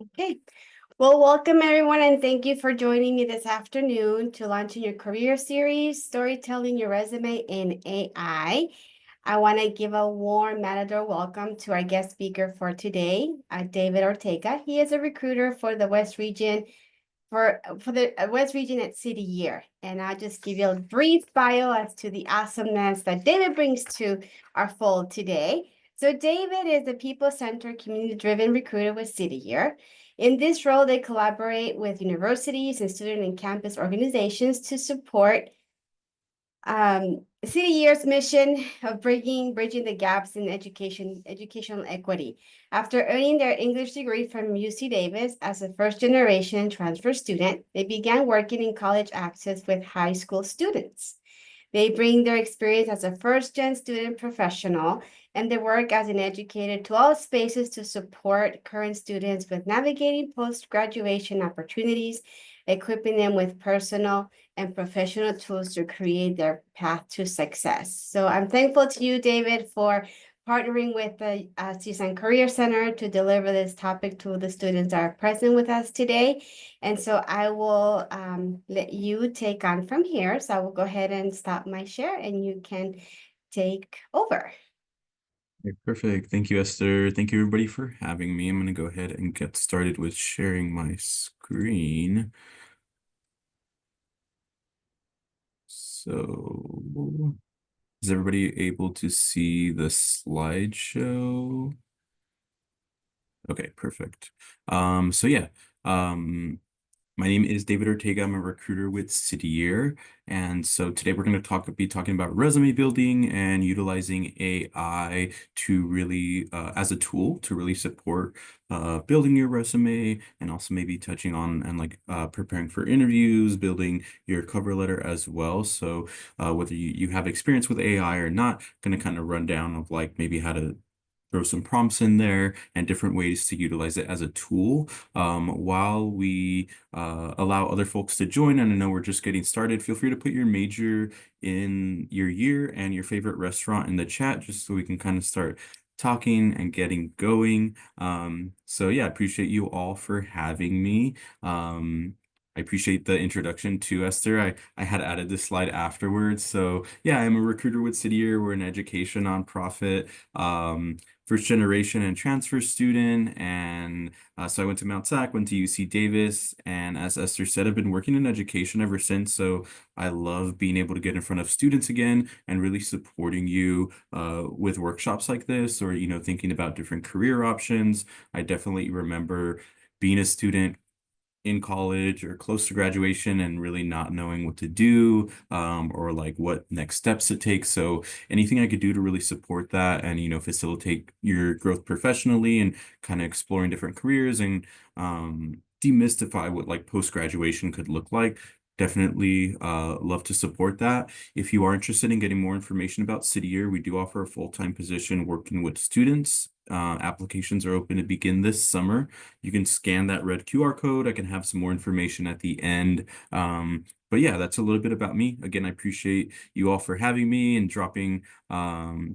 Okay. Well, welcome everyone, and thank you for joining me this afternoon to launch your career series, Storytelling Your Resume in AI. I want to give a warm Matador welcome to our guest speaker for today, David Ortega. He is a recruiter for the West Region for the West Region at City Year. And I'll just give you a brief bio as to the awesomeness that David brings to our fold today. So David is a people-centered, community-driven recruiter with City Year. In this role, they collaborate with universities and student and campus organizations to support City Year's mission of bridging the gaps in educational equity. After earning their English degree from UC Davis as a first-generation transfer student, they began working in college access with high school students. They bring their experience as a first-gen student professional and they work as an educator to all spaces to support current students with navigating post-graduation opportunities, equipping them with personal and professional tools to create their path to success. So I'm thankful to you, David, for partnering with the CSUN Career Center to deliver this topic to the students that are present with us today. And so I will let you take on from here. So I will go ahead and stop my share and you can take over. Okay, perfect. Thank you, Esther. Thank you, everybody, for having me. I'm going to go ahead and get started with sharing my screen. So, is everybody able to see the slideshow? Okay, perfect. So yeah, um, my name is David Ortega. I'm a recruiter with City Year. And so today we're going to be talking about resume building and utilizing AI to really, as a tool to really support building your resume and also maybe touching on and preparing for interviews, building your cover letter as well. So whether you have experience with AI or not, going to kind of run down of like maybe how to throw some prompts in there and different ways to utilize it as a tool while we allow other folks to join. And I know we're just getting started. Feel free to put your major in your year and your favorite restaurant in the chat just so we can kind of start talking and getting going. So yeah, I appreciate you all for having me. I appreciate the introduction to Esther. I had added this slide afterwards. So yeah, I'm a recruiter with City Year. We're an education nonprofit. First generation and transfer student. And so I went to Mount Sac, went to UC Davis. And as Esther said, I've been working in education ever since. So I love being able to get in front of students again and really supporting you with workshops like this or, thinking about different career options. I definitely remember being a student in college or close to graduation and really not knowing what to do or like what next steps to take. So anything I could do to really support that and, facilitate your growth professionally and kind of exploring different careers and demystify what like post-graduation could look like. Definitely love to support that. If you are interested in getting more information about City Year, we do offer a full-time position working with students. Applications are open to begin this summer. You can scan that red QR code. I can have some more information at the end. But yeah, that's a little bit about me. Again, I appreciate you all for having me and dropping all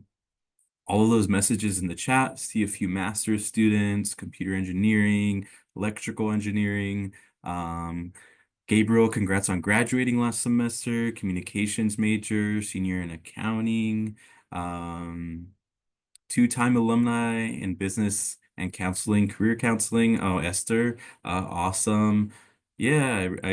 of those messages in the chat. See a few master's students, computer engineering, electrical engineering. Gabriel, congrats on graduating last semester, communications major, senior in accounting. Two-time alumni in business and counseling, career counseling. Oh, Esther, awesome. Yeah, I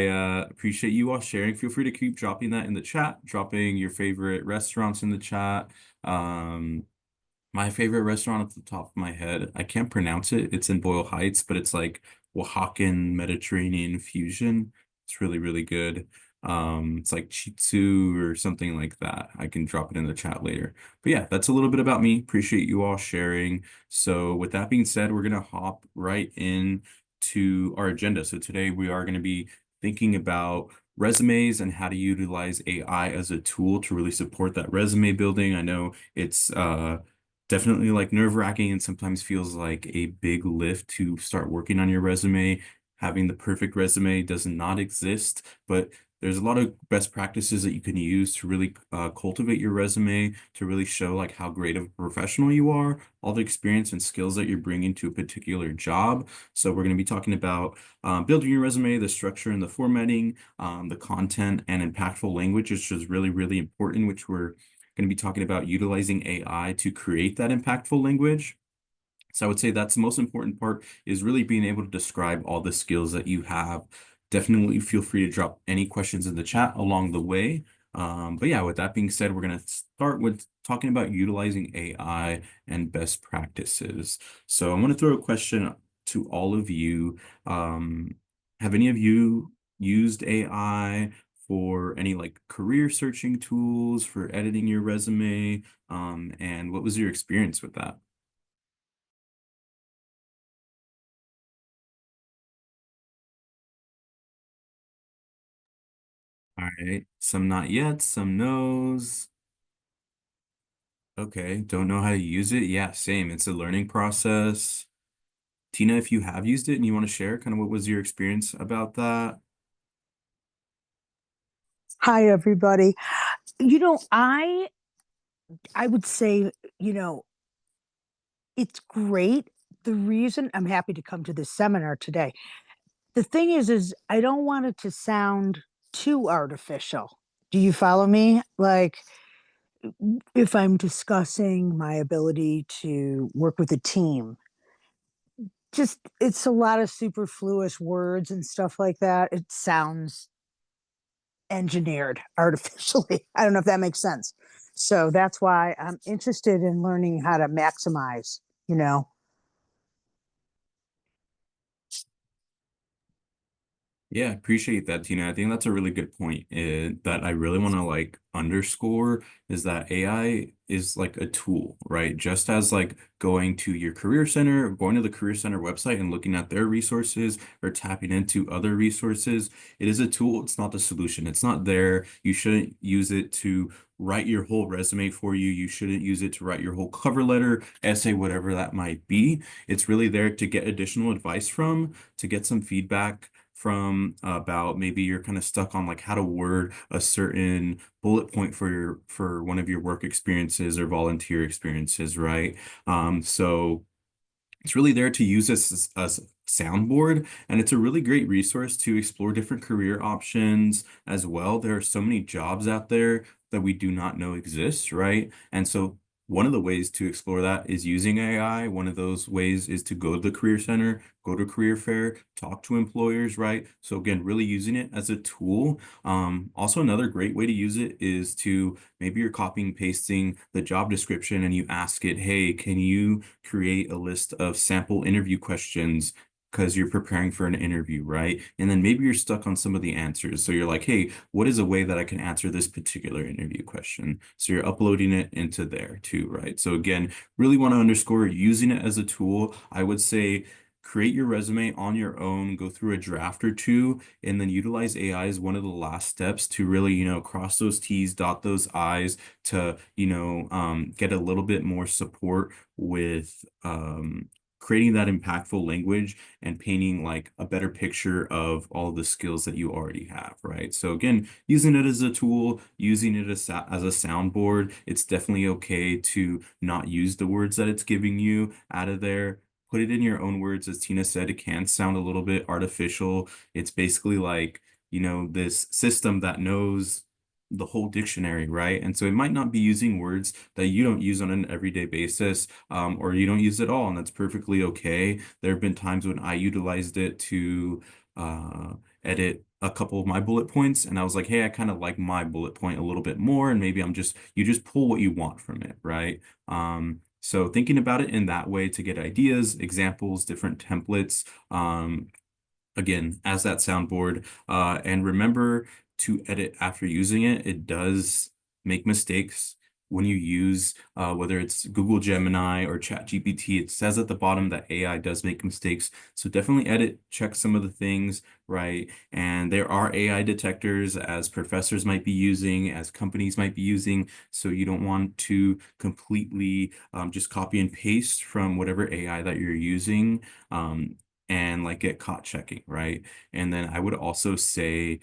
appreciate you all sharing. Feel free to keep dropping that in the chat, dropping your favorite restaurants in the chat. My favorite restaurant off the top of my head, I can't pronounce it. It's in Boyle Heights, but it's like Oaxacan Mediterranean fusion. It's really, really good. It's like Chitsu or something like that. I can drop it in the chat later. But yeah, that's a little bit about me. Appreciate you all sharing. So with that being said, we're gonna hop right in to our agenda. So today we are going to be thinking about resumes and how to utilize AI as a tool to really support that resume building. I know it's definitely like nerve-wracking and sometimes feels like a big lift to start working on your resume. Having the perfect resume does not exist, but there's a lot of best practices that you can use to really cultivate your resume, to really show like how great of a professional you are, all the experience and skills that you're bringing to a particular job. So we're going to be talking about building your resume, the structure and the formatting, the content and impactful language, which is really, really important, which we're going to be talking about utilizing AI to create that impactful language. So I would say that's the most important part is really being able to describe all the skills that you have. Definitely feel free to drop any questions in the chat along the way. But yeah, with that being said, we're going to start with talking about utilizing AI and best practices. So I'm going to throw a question to all of you. Have any of you used AI for any like career searching tools for editing your resume? And what was your experience with that? All right. Some not yet, some knows. Okay. Don't know how to use it. Yeah, same. It's a learning process. Tina, if you have used it and you want to share, kind of what was your experience about that? Hi, everybody. I would say, you know, it's great. The reason I'm happy to come to this seminar today. The thing is I don't want it to sound too artificial. Do you follow me? Like if I'm discussing my ability to work with a team, just it's a lot of superfluous words and stuff like that. It sounds engineered artificially. I don't know if that makes sense. So that's why I'm interested in learning how to maximize, you know. Yeah, appreciate that, Tina. I think that's a really good point that I really want to like underscore is that AI is like a tool, right? Just as like going to your career center, going to the career center website and looking at their resources or tapping into other resources, it is a tool. It's not the solution. It's not there. You shouldn't use it to write your whole resume for you. You shouldn't use it to write your whole cover letter, essay, whatever that might be. It's really there to get additional advice from, to get some feedback from about maybe you're kind of stuck on like how to word a certain bullet point for one of your work experiences or volunteer experiences, right? So it's really there to use as a soundboard, and it's a really great resource to explore different career options as well. There are so many jobs out there that we do not know exist, right? And so one of the ways to explore that is using AI. One of those ways is to go to the career center, go to career fair, talk to employers, right? So again, really using it as a tool. Also, another great way to use it is to maybe you're copying pasting the job description and you ask it, hey, can you create a list of sample interview questions because you're preparing for an interview, right? And then maybe you're stuck on some of the answers. So you're like, hey, what is a way that I can answer this particular interview question? So you're uploading it into there too, right? So again, really want to underscore using it as a tool. I would say create your resume on your own, go through a draft or two, and then utilize AI as one of the last steps to really, cross those T's, dot those I's to, get a little bit more support with creating that impactful language and painting like a better picture of all the skills that you already have, right? So again, using it as a tool, using it as a soundboard, it's definitely okay to not use the words that it's giving you out of there. Put it in your own words. As Tina said, it can sound a little bit artificial. It's basically like, this system that knows the whole dictionary, right? And so it might not be using words that you don't use on an everyday basis, or you don't use at all, and that's perfectly okay. There have been times when I utilized it to uh, edit a couple of my bullet points, and I was like, hey, I kind of like my bullet point a little bit more, and maybe you just pull what you want from it, right? So thinking about it in that way to get ideas, examples, different templates, again, as that soundboard. And remember to edit after using it. It does make mistakes when you use whether it's Google Gemini or ChatGPT. It says at the bottom that AI does make mistakes. So definitely edit, check some of the things, right? And there are AI detectors as professors might be using, as companies might be using. So you don't want to completely just copy and paste from whatever AI that you're using. And like get caught checking, right? And then I would also say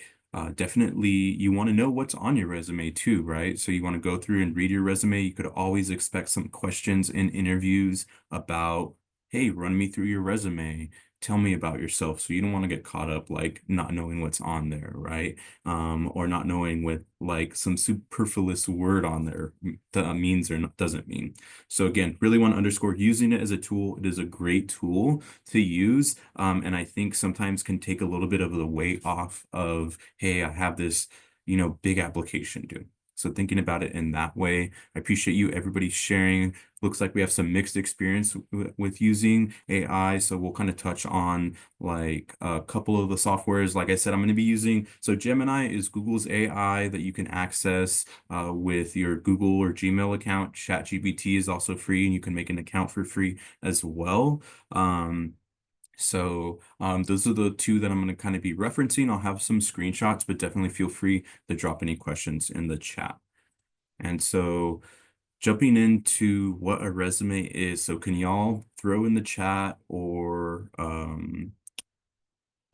definitely you want to know what's on your resume too, right? So you want to go through and read your resume. You could always expect some questions in interviews about, hey, run me through your resume. Tell me about yourself. So you don't want to get caught up like not knowing what's on there, right? Or not knowing what like some superfluous word on there that means or doesn't mean. So again, really want to underscore using it as a tool. It is a great tool to use. And I think sometimes can take a little bit of the weight off of, hey, I have this, big application due. So thinking about it in that way, I appreciate you, everybody sharing. Looks like we have some mixed experience with using AI. So we'll kind of touch on like a couple of the softwares. Like I said, I'm going to be using, so Gemini is Google's AI that you can access with your Google or Gmail account. ChatGPT is also free and you can make an account for free as well. Those are the two that I'm going to kind of be referencing. I'll have some screenshots, but definitely feel free to drop any questions in the chat. And so jumping into what a resume is. So can y'all throw in the chat or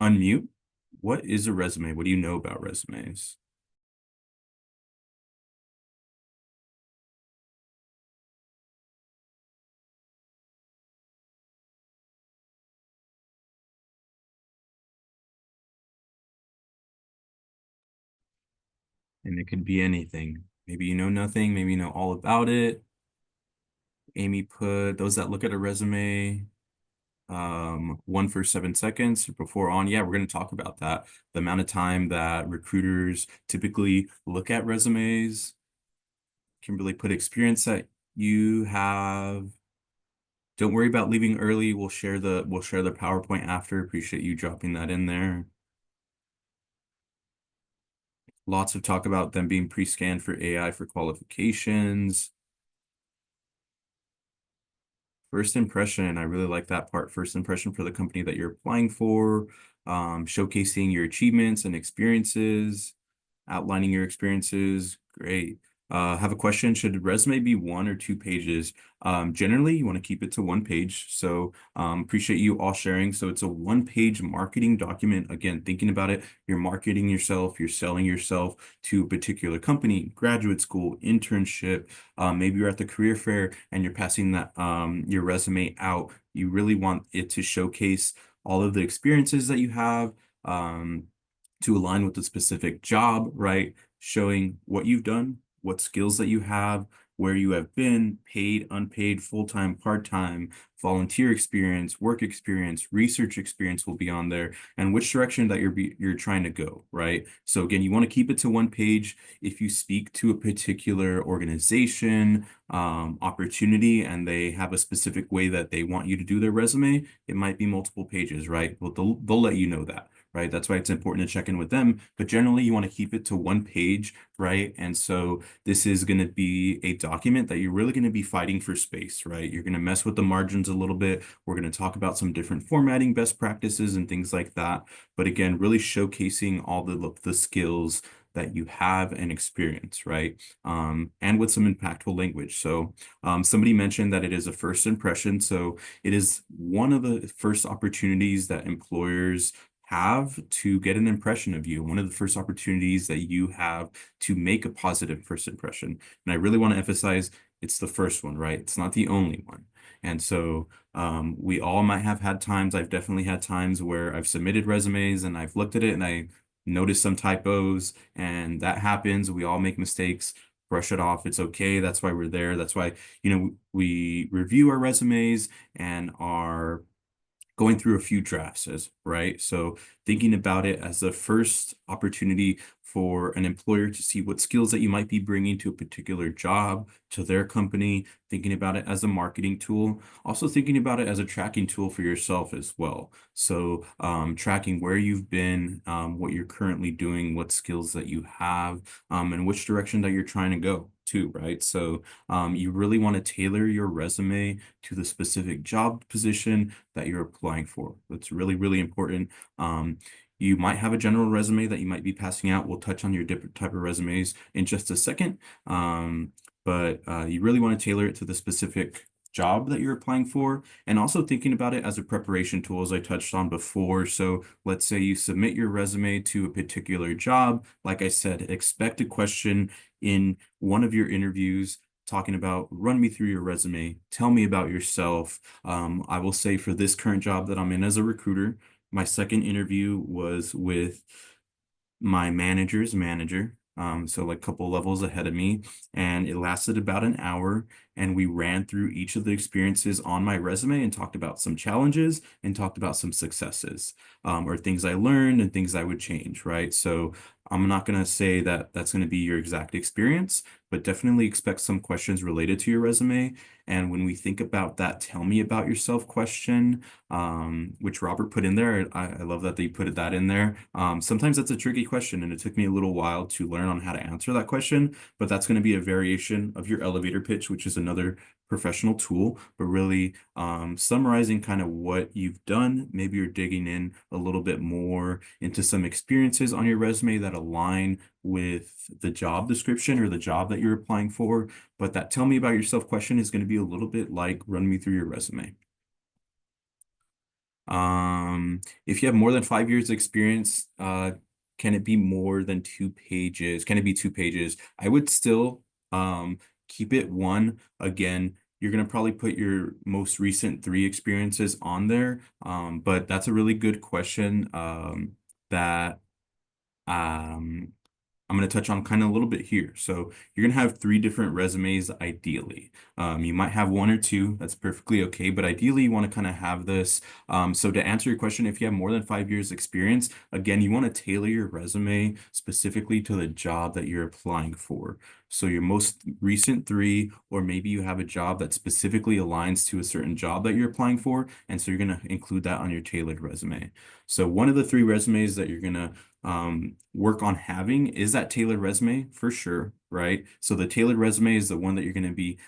unmute? What is a resume? What do you know about resumes? And it could be anything. Maybe you know nothing, maybe you know all about it. Amy put those that look at a resume, one for 7 seconds before on. Yeah, we're going to talk about that. The amount of time that recruiters typically look at resumes. Kimberly put experience that you have. Don't worry about leaving early. We'll share the PowerPoint after. Appreciate you dropping that in there. Lots of talk about them being pre-scanned for AI for qualifications. First impression, I really like that part. First impression for the company that you're applying for, showcasing your achievements and experiences, outlining your experiences. Great. Have a question. Should a resume be 1 or 2 pages? Generally, you want to keep it to 1 page. So appreciate you all sharing. So it's a 1 page marketing document. Again, thinking about it, you're marketing yourself, you're selling yourself to a particular company, graduate school, internship. Maybe you're at the career fair and you're passing that your resume out. You really want it to showcase all of the experiences that you have. To align with the specific job, right? Showing what you've done, what skills that you have, where you have been, paid, unpaid, full-time, part-time, volunteer experience, work experience, research experience will be on there, and which direction that you're trying to go, right? So again, you want to keep it to 1 page. If you speak to a particular organization, opportunity, and they have a specific way that they want you to do their resume, it might be multiple pages, right? Well, they'll let you know that. Right. That's why it's important to check in with them. But generally, you want to keep it to 1 page, right? And so this is going to be a document that you're really going to be fighting for space, right? You're going to mess with the margins a little bit. We're going to talk about some different formatting best practices and things like that. But again, really showcasing all the skills that you have and experience, right? And with some impactful language. So somebody mentioned that it is a first impression. So it is one of the first opportunities that employers have to get an impression of you, one of the first opportunities that you have to make a positive first impression. And I really want to emphasize it's the first one, right? It's not the only one. And so we all might have had times, I've definitely had times where I've submitted resumes and I've looked at it and I noticed some typos, and that happens. We all make mistakes. Brush it off. It's okay. That's why we're there. That's why, we review our resumes and are going through a few drafts right. So thinking about it as the first opportunity for an employer to see what skills that you might be bringing to a particular job, to their company, thinking about it as a marketing tool, also thinking about it as a tracking tool for yourself as well. So tracking where you've been, what you're currently doing, what skills that you have, and which direction that you're trying to go too, right? So you really want to tailor your resume to the specific job position that you're applying for. That's really, really important. You might have a general resume that you might be passing out. We'll touch on your different type of resumes in just a second. But you really want to tailor it to the specific job that you're applying for, and also thinking about it as a preparation tool, as I touched on before. So let's say you submit your resume to a particular job. Like I said, expect a question in one of your interviews talking about run me through your resume, tell me about yourself. I will say for this current job that I'm in as a recruiter, my second interview was with my manager's manager. So like a couple levels ahead of me, and it lasted about an hour. And we ran through each of the experiences on my resume and talked about some challenges and talked about some successes, or things I learned and things I would change, right? So I'm not going to say that that's going to be your exact experience, but definitely expect some questions related to your resume. And when we think about that, tell me about yourself question, which Robert put in there. I love that they put that in there. Sometimes that's a tricky question, and it took me a little while to learn on how to answer that question, but that's going to be a variation of your elevator pitch, which is another professional tool, but really summarizing kind of what you've done. Maybe you're digging in a little bit more into some experiences on your resume that align with the job description or the job that you're applying for. But that tell me about yourself question is going to be a little bit like run me through your resume. If you have more than 5 years experience, can it be more than 2 pages? Can it be 2 pages? I would still keep it one. Again, you're gonna probably put your most recent 3 experiences on there. But that's a really good question that I'm going to touch on kind of a little bit here. So you're going to have 3 different resumes ideally. You might have 1 or 2. That's perfectly okay. But ideally, you want to kind of have this. So to answer your question, if you have more than 5 years experience, again, you want to tailor your resume specifically to the job that you're applying for. So your most recent 3, or maybe you have a job that specifically aligns to a certain job that you're applying for. And so you're going to include that on your tailored resume. So one of the 3 resumes that you're going to work on having is that tailored resume for sure, right? So the tailored resume is the one that you're going to be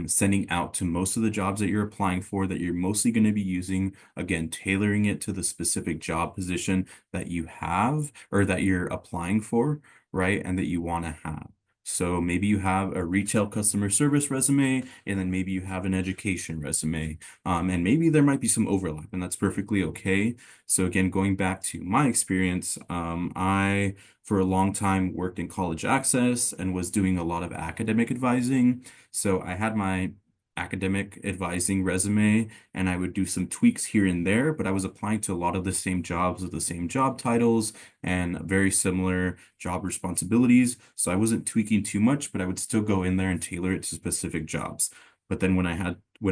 sending out to most of the jobs that you're applying for, that you're mostly going to be using, again, tailoring it to the specific job position that you have or that you're applying for, right? And that you want to have. So maybe you have a retail customer service resume, and then maybe you have an education resume. And maybe there might be some overlap, and that's perfectly okay. So again, going back to my experience, I, for a long time, worked in college access and was doing a lot of academic advising. So I had my academic advising resume, and I would do some tweaks here and there, but I was applying to a lot of the same jobs with the same job titles and very similar job responsibilities. So I wasn't tweaking too much, but I would still go in there and tailor it to specific jobs. But then when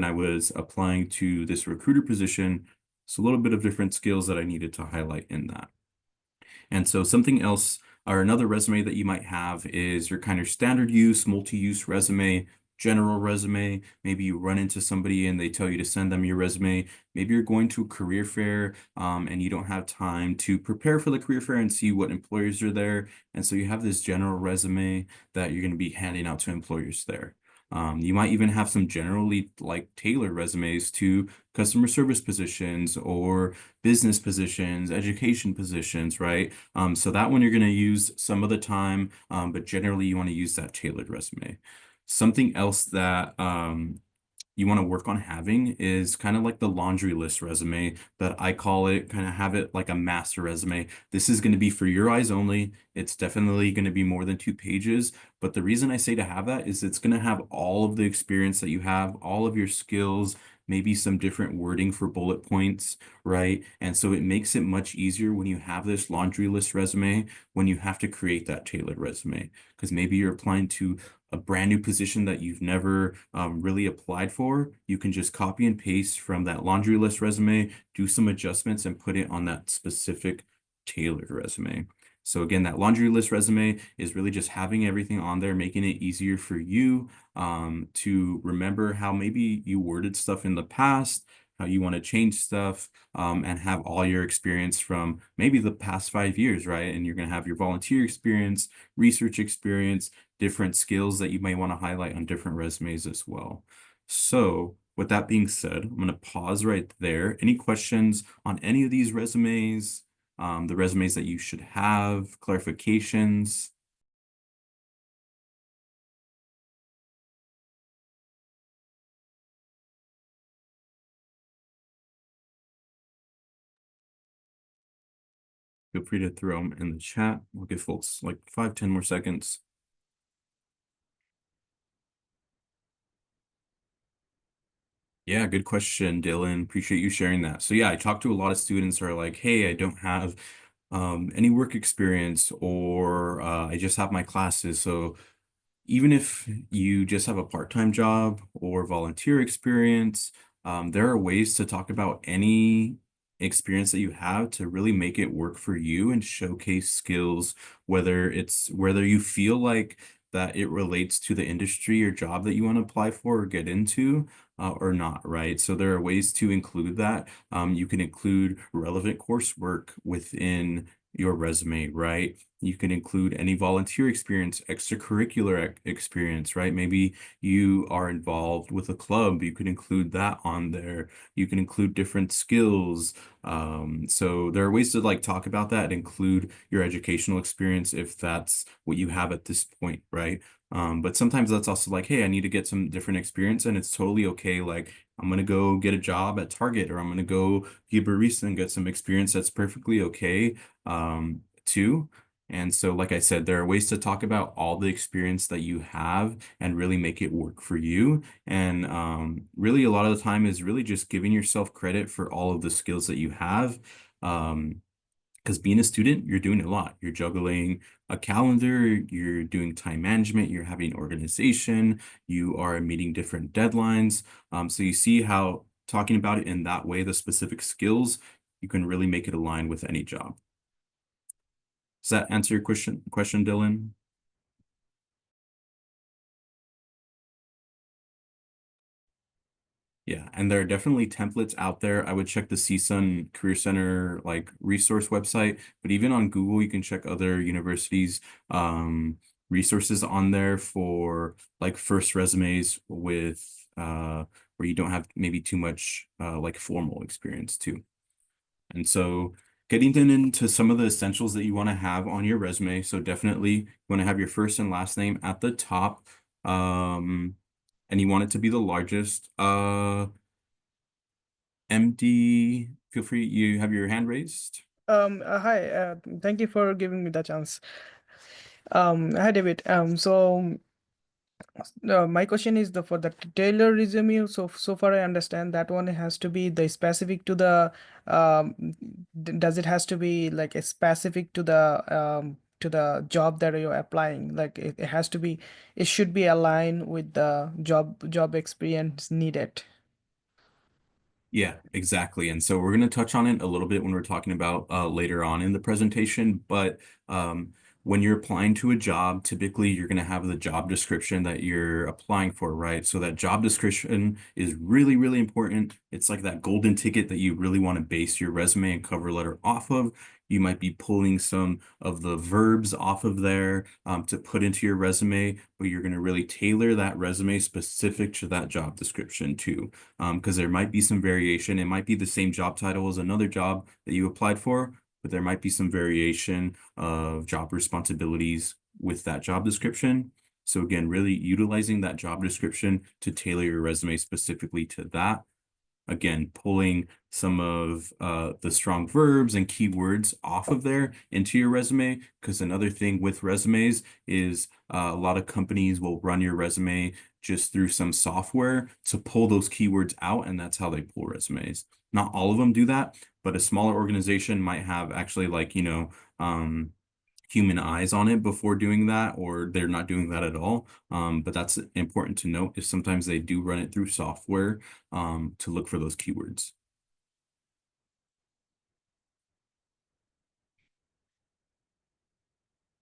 I was applying to this recruiter position, it's a little bit of different skills that I needed to highlight in that. And so something else or another resume that you might have is your kind of standard use, multi-use resume, general resume. Maybe you run into somebody and they tell you to send them your resume. Maybe you're going to a career fair and you don't have time to prepare for the career fair and see what employers are there. And so you have this general resume that you're going to be handing out to employers there. You might even have some generally like tailored resumes to customer service positions or business positions, education positions, right? So that one you're going to use some of the time, but generally you want to use that tailored resume. Something else that you want to work on having is kind of like the laundry list resume that I call it, kind of have it like a master resume. This is going to be for your eyes only. It's definitely going to be more than 2 pages. But the reason I say to have that is it's going to have all of the experience that you have, all of your skills, maybe some different wording for bullet points, right? And so it makes it much easier when you have this laundry list resume, when you have to create that tailored resume, because maybe you're applying to a brand new position that you've never really applied for. You can just copy and paste from that laundry list resume, do some adjustments, and put it on that specific tailored resume. So again, that laundry list resume is really just having everything on there, making it easier for you to remember how maybe you worded stuff in the past, how you want to change stuff, and have all your experience from maybe the past 5 years, right? And you're going to have your volunteer experience, research experience, different skills that you may want to highlight on different resumes as well. So with that being said, I'm going to pause right there. Any questions on any of these resumes? The resumes that you should have, clarifications? Feel free to throw them in the chat. We'll give folks like 5-10 more seconds. Yeah, good question, Dylan. Appreciate you sharing that. So yeah, I talked to a lot of students who are like, hey, I don't have any work experience, or I just have my classes. So even if you just have a part-time job or volunteer experience, there are ways to talk about any experience that you have to really make it work for you and showcase skills, whether you feel like that it relates to the industry or job that you want to apply for or get into, or not, right? So there are ways to include that. You can include relevant coursework within your resume, right? You can include any volunteer experience, extracurricular experience, right? Maybe you are involved with a club. You can include that on there. You can include different skills. So there are ways to like talk about that, include your educational experience if that's what you have at this point, right? But sometimes that's also like, hey, I need to get some different experience, and it's totally okay. Like, I'm gonna go get a job at Target, or I'm gonna go be a barista and get some experience. That's perfectly okay, too. And so, like I said, there are ways to talk about all the experience that you have and really make it work for you. And really, a lot of the time is really just giving yourself credit for all of the skills that you have. Because being a student, you're doing a lot. You're juggling a calendar, you're doing time management, you're having organization, you are meeting different deadlines. So you see how talking about it in that way, the specific skills, you can really make it align with any job. Does that answer your question, Dylan? Yeah, and there are definitely templates out there. I would check the CSUN Career Center like resource website, but even on Google, you can check other universities' resources on there for like first resumes with where you don't have maybe too much like formal experience too. And so getting then into some of the essentials that you want to have on your resume. So definitely you want to have your first and last name at the top. And you want it to be the largest. MD, feel free, you have your hand raised. Hi, thank you for giving me the chance. Hi, David. My question is for the Taylor resume. So far I understand that one has to be the specific to the, does it has to be like a specific to the job that you're applying? Like it has to be, it should be aligned with the job experience needed. Yeah, exactly. And so we're going to touch on it a little bit when we're talking about later on in the presentation. But when you're applying to a job, typically you're going to have the job description that you're applying for, right? So that job description is really, really important. It's like that golden ticket that you really want to base your resume and cover letter off of. You might be pulling some of the verbs off of there to put into your resume, but you're going to really tailor that resume specific to that job description too, because there might be some variation. It might be the same job title as another job that you applied for, but there might be some variation of job responsibilities with that job description. So again, really utilizing that job description to tailor your resume specifically to that. Again, pulling some of the strong verbs and keywords off of there into your resume, because another thing with resumes is a lot of companies will run your resume just through some software to pull those keywords out, and that's how they pull resumes. Not all of them do that, but a smaller organization might have actually like, human eyes on it before doing that, or they're not doing that at all. But that's important to note, is sometimes they do run it through software to look for those keywords.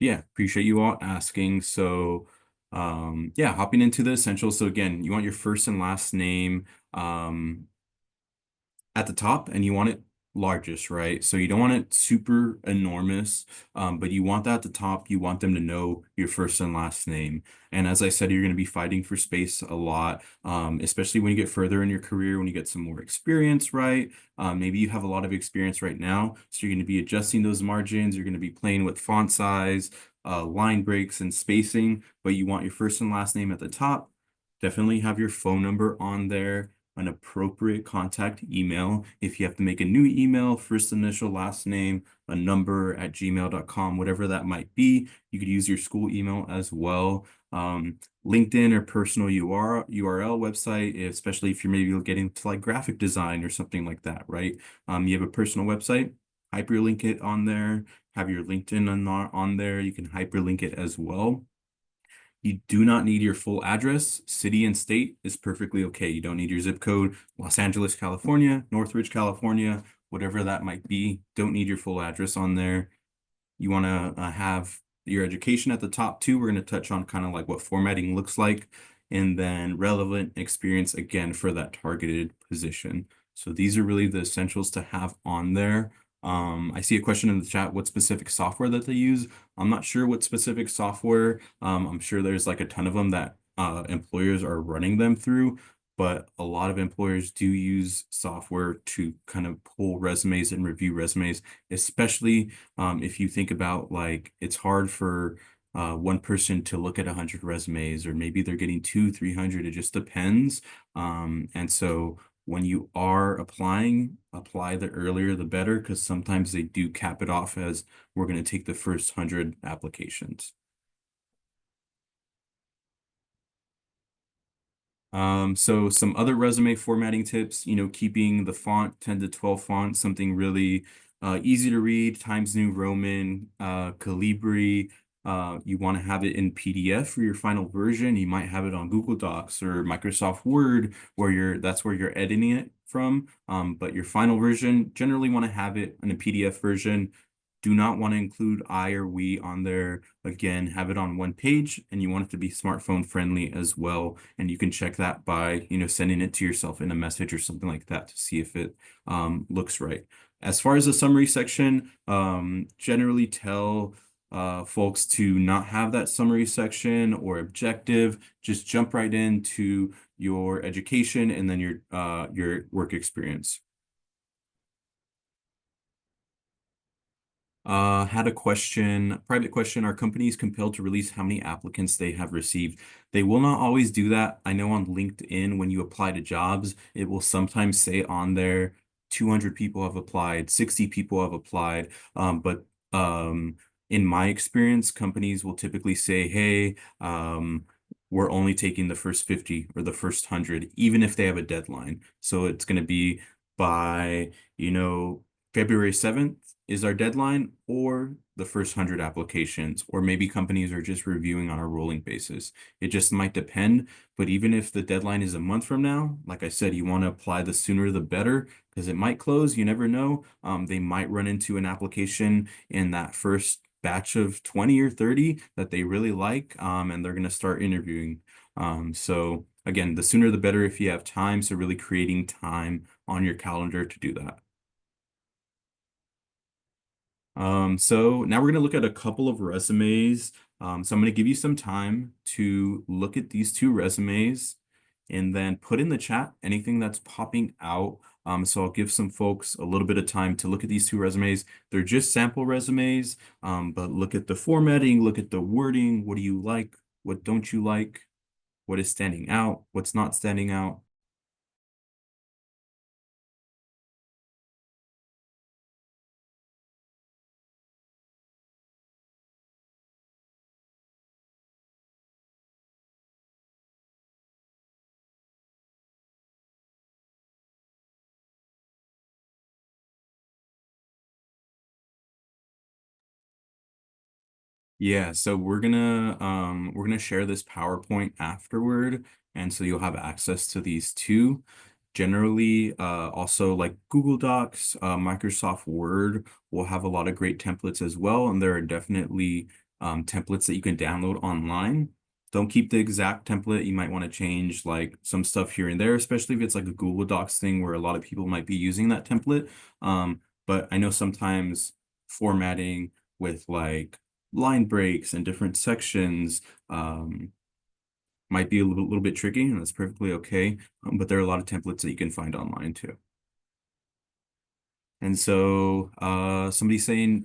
Yeah, appreciate you all asking. So yeah, hopping into the essentials. So again, you want your first and last name at the top, and you want it largest, right? So you don't want it super enormous, but you want that at the top. You want them to know your first and last name. And as I said, you're going to be fighting for space a lot, especially when you get further in your career, when you get some more experience, right? Maybe you have a lot of experience right now, so you're going to be adjusting those margins. You're going to be playing with font size, line breaks, and spacing, but you want your first and last name at the top. Definitely have your phone number on there. an appropriate contact email. If you have to make a new email, first initial, last name, a number at gmail.com, whatever that might be, you could use your school email as well. LinkedIn or personal URL website, especially if you're maybe getting to like graphic design or something like that, right? You have a personal website, hyperlink it on there, have your LinkedIn on there. You can hyperlink it as well. You do not need your full address. City and state is perfectly okay. You don't need your zip code. Los Angeles, California, Northridge, California, whatever that might be. Don't need your full address on there. You want to have your education at the top too. We're going to touch on kind of like what formatting looks like, and then relevant experience again for that targeted position. So these are really the essentials to have on there. I see a question in the chat, what specific software that they use. I'm not sure what specific software. I'm sure there's like a ton of them that employers are running them through, but a lot of employers do use software to kind of pull resumes and review resumes, especially if you think about like it's hard for one person to look at 100 resumes, or maybe they're getting 200-300. It just depends. And so when you are applying, apply the earlier the better, because sometimes they do cap it off as we're going to take the first 100 applications. So some other resume formatting tips, keeping the font 10 to 12 fonts, something really easy to read, Times New Roman, Calibri. You want to have it in PDF for your final version. You might have it on Google Docs or Microsoft Word, where that's where you're editing it from. But your final version, generally want to have it in a PDF version. Do not want to include I or we on there. Again, have it on one page, and you want it to be smartphone friendly as well. And you can check that by, sending it to yourself in a message or something like that to see if it looks right. As far as the summary section, generally tell folks to not have that summary section or objective. Just jump right into your education and then your work experience. Had a question, private question. Are companies compelled to release how many applicants they have received? They will not always do that. I know on LinkedIn, when you apply to jobs, it will sometimes say on there 200 people have applied, 60 people have applied. But in my experience, companies will typically say, hey, we're only taking the first 50 or the first 100, even if they have a deadline. So it's going to be by, February 7th is our deadline, or the first 100 applications, or maybe companies are just reviewing on a rolling basis. It just might depend. But even if the deadline is a month from now, like I said, you want to apply the sooner the better, because it might close. You never know. They might run into an application in that first batch of 20 or 30 that they really like, and they're going to start interviewing. So again, the sooner the better if you have time. So really creating time on your calendar to do that. So now we're going to look at a couple of resumes. So I'm going to give you some time to look at these two resumes and then put in the chat anything that's popping out. So I'll give some folks a little bit of time to look at these two resumes. They're just sample resumes, but look at the formatting, look at the wording. What do you like? What don't you like? What is standing out? What's not standing out? Yeah, so we're gonna share this PowerPoint afterward, and so you'll have access to these two. Generally, also like Google Docs, Microsoft Word will have a lot of great templates as well, and there are definitely templates that you can download online. Don't keep the exact template. You might want to change like some stuff here and there, especially if it's like a Google Docs thing where a lot of people might be using that template. But I know sometimes formatting with like line breaks and different sections might be a little bit tricky, and that's perfectly okay. But there are a lot of templates that you can find online too. And so somebody's saying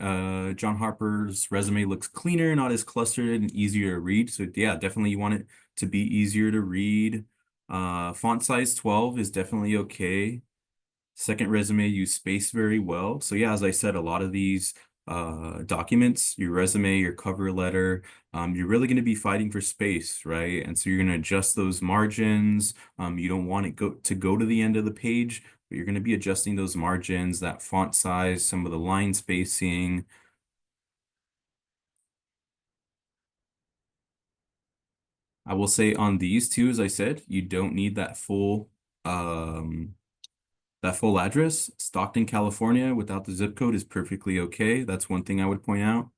John Harper's resume looks cleaner, not as clustered and easier to read. So yeah, definitely you want it to be easier to read. Font size 12 is definitely okay. Second resume, you space very well. So yeah, as I said, a lot of these documents, your resume, your cover letter, you're really going to be fighting for space, right? And so you're going to adjust those margins. You don't want it to go to the end of the page, but you're going to be adjusting those margins, that font size, some of the line spacing. I will say on these two, as I said, you don't need um that full address. Stockton, California, without the zip code is perfectly okay. That's one thing I would point out.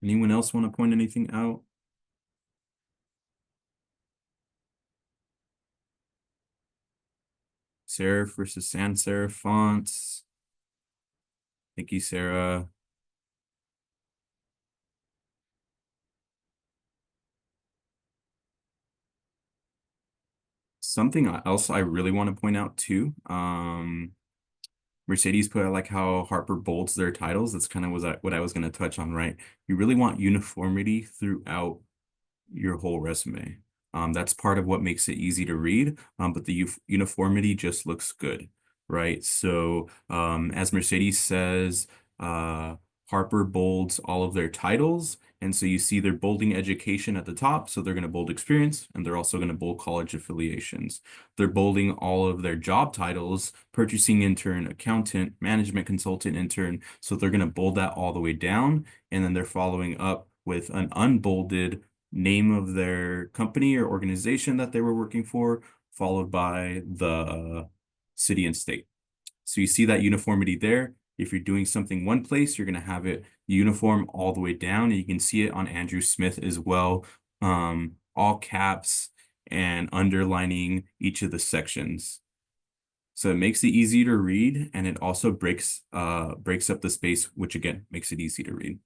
Anyone else want to point anything out? Serif versus sans serif fonts. Thank you, Sarah. Something else I really want to point out too. Mercedes put out like how Harper bolds their titles. That's kind of what I was going to touch on, right? You really want uniformity throughout your whole resume. That's part of what makes it easy to read, but the uniformity just looks good, right? So as Mercedes says, Harper bolds all of their titles. And so you see they're bolding education at the top. So they're going to bold experience, and they're also going to bold college affiliations. They're bolding all of their job titles, purchasing intern, accountant, management consultant intern. So they're going to bold that all the way down. And then they're following up with an unbolded name of their company or organization that they were working for, followed by the city and state. So you see that uniformity there. If you're doing something one place, you're going to have it uniform all the way down. And you can see it on Andrew Smith as well. All caps and underlining each of the sections. So it makes it easy to read, and it also breaks up the space, which again makes it easy to read.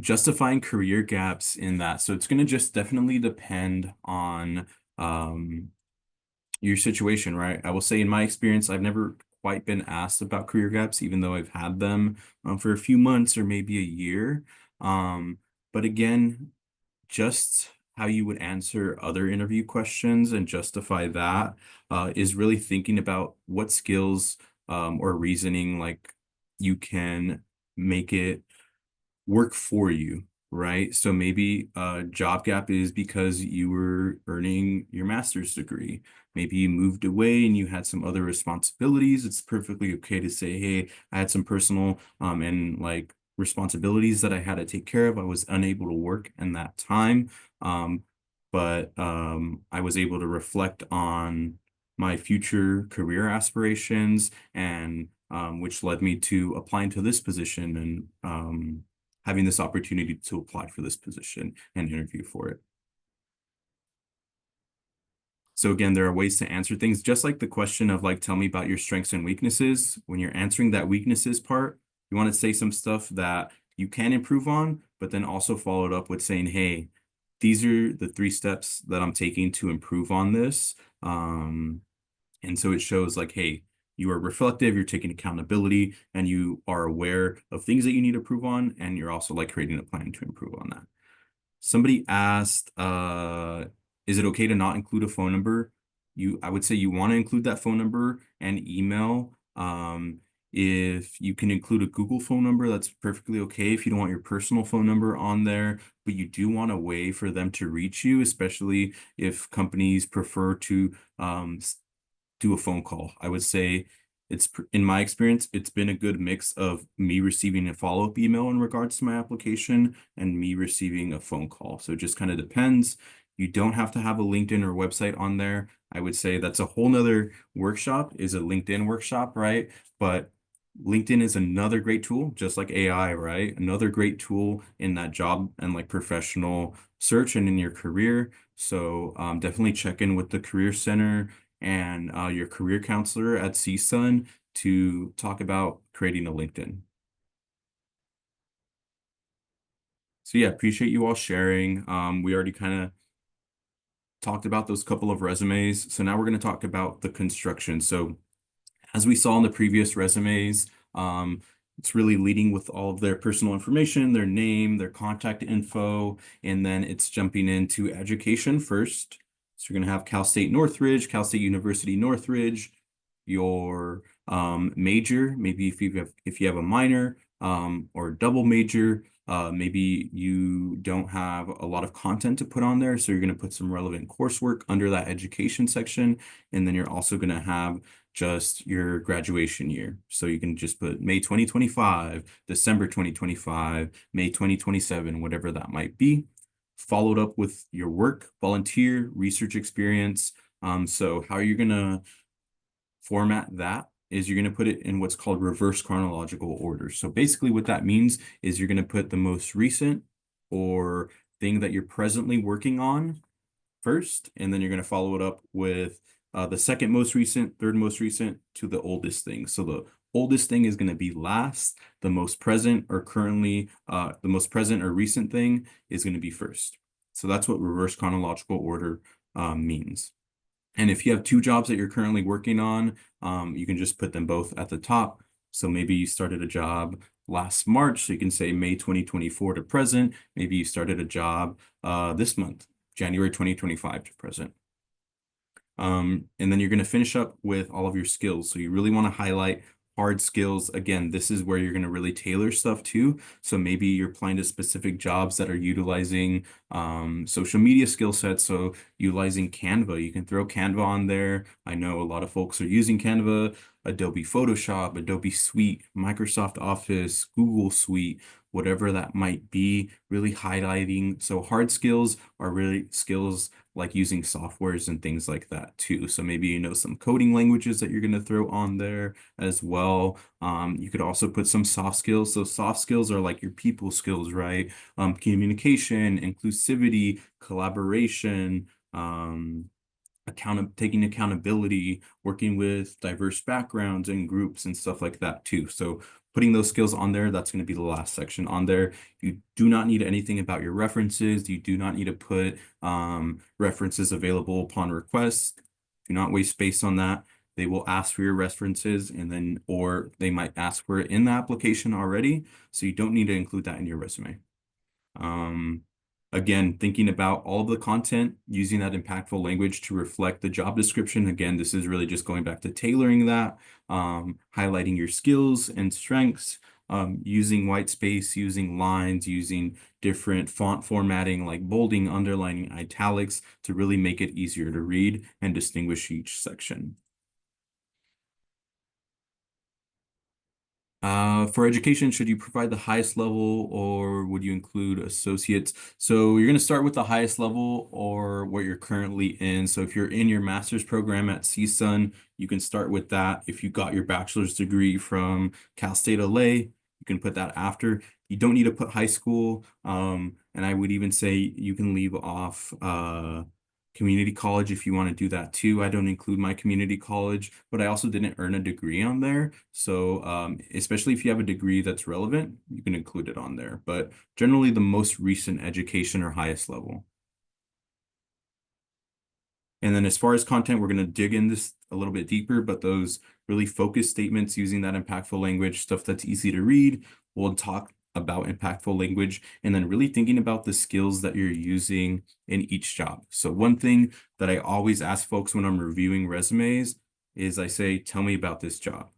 Justifying career gaps in that. So it's going to just definitely depend on your situation, right? I will say in my experience, I've never quite been asked about career gaps, even though I've had them for a few months or maybe a year. But again, just how you would answer other interview questions and justify that is really thinking about what skills or reasoning like you can make it work for you, right? So maybe a job gap is because you were earning your master's degree. Maybe you moved away and you had some other responsibilities. It's perfectly okay to say, hey, I had some personal and like responsibilities that I had to take care of. I was unable to work in that time. But I was able to reflect on my future career aspirations and which led me to applying to this position and having this opportunity to apply for this position and interview for it. So again, there are ways to answer things, just like the question of like, tell me about your strengths and weaknesses. When you're answering that weaknesses part, you want to say some stuff that you can improve on, but then also follow it up with saying, hey, these are the 3 steps that I'm taking to improve on this. And so it shows like, hey, you are reflective, you're taking accountability, and you are aware of things that you need to improve on, and you're also like creating a plan to improve on that. Somebody asked, is it okay to not include a phone number? I would say you want to include that phone number and email. If you can include a Google phone number, that's perfectly okay if you don't want your personal phone number on there, but you do want a way for them to reach you, especially if companies prefer to do a phone call. I would say in my experience, it's been a good mix of me receiving a follow-up email in regards to my application and me receiving a phone call. So it just kind of depends. You don't have to have a LinkedIn or website on there. I would say that's a whole nother workshop, is a LinkedIn workshop, right? But LinkedIn is another great tool, just like AI, right? Another great tool in that job and like professional search and in your career. So definitely check in with the Career Center and your career counselor at CSUN to talk about creating a LinkedIn. So yeah, appreciate you all sharing. We already kind of talked about those couple of resumes. So now we're going to talk about the construction. So as we saw in the previous resumes, It's really leading with all of their personal information, their name, their contact info, and then it's jumping into education first. So you're going to have Cal State Northridge, Cal State University Northridge, your major, maybe if you have a minor or a double major, maybe you don't have a lot of content to put on there, so you're going to put some relevant coursework under that education section, and then you're also going to have just your graduation year. So you can just put May 2025, December 2025, May 2027, whatever that might be, followed up with your work, volunteer, research experience. So how you're going to format that is you're going to put it in what's called reverse chronological order. So basically what that means is you're going to put the most recent or thing that you're presently working on first, and then you're going to follow it up with the second most recent, third most recent to the oldest thing. So the oldest thing is going to be last, the most present or currently, the most present or recent thing is going to be first. So that's what reverse chronological order means. And if you have two jobs that you're currently working on, you can just put them both at the top. So maybe you started a job last March, so you can say May 2024 to present. Maybe you started a job this month, January 2025 to present. And then you're going to finish up with all of your skills. So you really want to highlight hard skills. Again, this is where you're going to really tailor stuff to. So maybe you're applying to specific jobs that are utilizing social media skill sets. So utilizing Canva, you can throw Canva on there. I know a lot of folks are using Canva, Adobe Photoshop, Adobe Suite, Microsoft Office, Google Suite, whatever that might be, really highlighting. So hard skills are really skills like using softwares and things like that too. So maybe you know some coding languages that you're going to throw on there as well. You could also put some soft skills. So soft skills are like your people skills, right? Communication, inclusivity, collaboration, taking accountability, working with diverse backgrounds and groups and stuff like that too. So putting those skills on there, that's going to be the last section on there. You do not need anything about your references. You do not need to put references available upon request. Do not waste space on that. They will ask for your references or they might ask for it in the application already. So you don't need to include that in your resume. Again, thinking about all of the content, using that impactful language to reflect the job description. Again, this is really just going back to tailoring that, highlighting your skills and strengths, using white space, using lines, using different font formatting like bolding, underlining, italics to really make it easier to read and distinguish each section. For education, should you provide the highest level or would you include associates? So you're going to start with the highest level or what you're currently in. So if you're in your master's program at CSUN, you can start with that. If you got your bachelor's degree from Cal State LA, you can put that after. You don't need to put high school. And I would even say you can leave off community college if you want to do that too. I don't include my community college, but I also didn't earn a degree on there. So especially if you have a degree that's relevant, you can include it on there. But generally the most recent education or highest level. And then as far as content, we're going to dig in this a little bit deeper, but those really focused statements using that impactful language, stuff that's easy to read, we'll talk about impactful language, and then really thinking about the skills that you're using in each job. So one thing that I always ask folks when I'm reviewing resumes is I say, tell me about this job.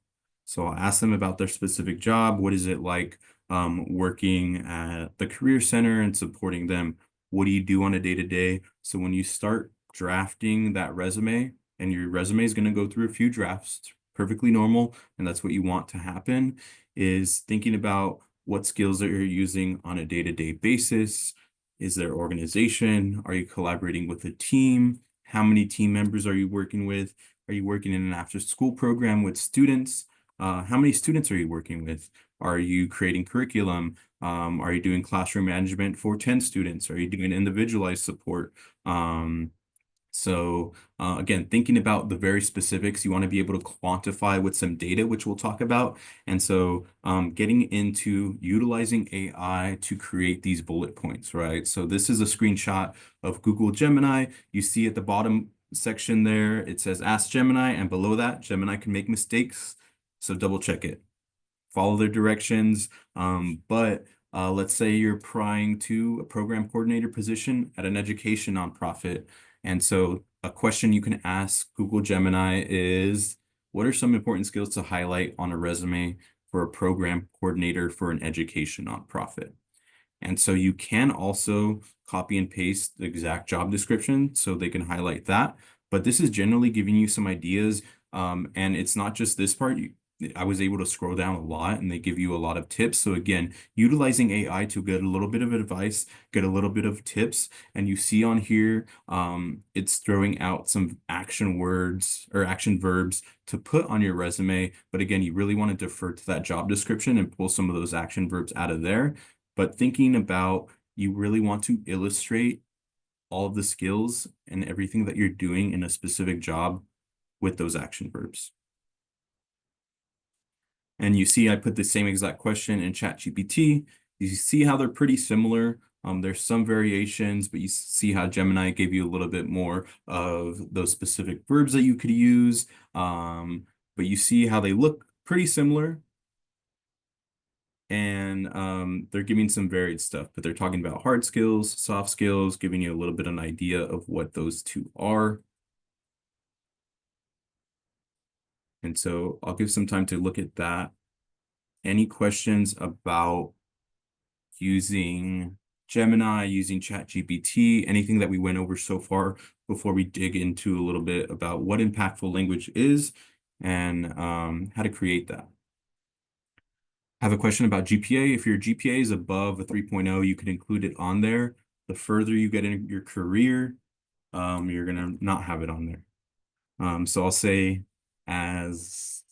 So I'll ask them about their specific job. What is it like working at the Career Center and supporting them? What do you do on a day-to-day? So when you start drafting that resume, and your resume is going to go through a few drafts, it's perfectly normal, and that's what you want to happen, is thinking about what skills that you're using on a day-to-day basis. Is there organization? Are you collaborating with a team? How many team members are you working with? Are you working in an after-school program with students? How many students are you working with? Are you creating curriculum? Are you doing classroom management for 10 students? Are you doing individualized support? Again, thinking about the very specifics, you want to be able to quantify with some data, which we'll talk about. And so getting into utilizing AI to create these bullet points, right? So this is a screenshot of Google Gemini. You see at the bottom section there, it says Ask Gemini, and below that, Gemini can make mistakes. So double check it. follow their directions. But let's say you're applying to a program coordinator position at an education nonprofit. And so a question you can ask Google Gemini is, what are some important skills to highlight on a resume for a program coordinator for an education nonprofit? And so you can also copy and paste the exact job description so they can highlight that. But this is generally giving you some ideas. And it's not just this part. I was able to scroll down a lot and they give you a lot of tips. So again, utilizing AI to get a little bit of advice, get a little bit of tips. And you see on here, it's throwing out some action words or action verbs to put on your resume. But again, you really want to defer to that job description and pull some of those action verbs out of there. But thinking about, you really want to illustrate all of the skills and everything that you're doing in a specific job with those action verbs. And you see, I put the same exact question in ChatGPT. You see how they're pretty similar. There's some variations, but you see how Gemini gave you a little bit more of those specific verbs that you could use. But you see how they look pretty similar. And they're giving some varied stuff, but they're talking about hard skills, soft skills, giving you a little bit of an idea of what those two are. And so I'll give some time to look at that. Any questions about using Gemini, using ChatGPT, anything that we went over so far before we dig into a little bit about what impactful language is and how to create that? I have a question about GPA. If your GPA is above a 3.0, you can include it on there. The further you get in your career, you're gonna not have it on there. So I'll say as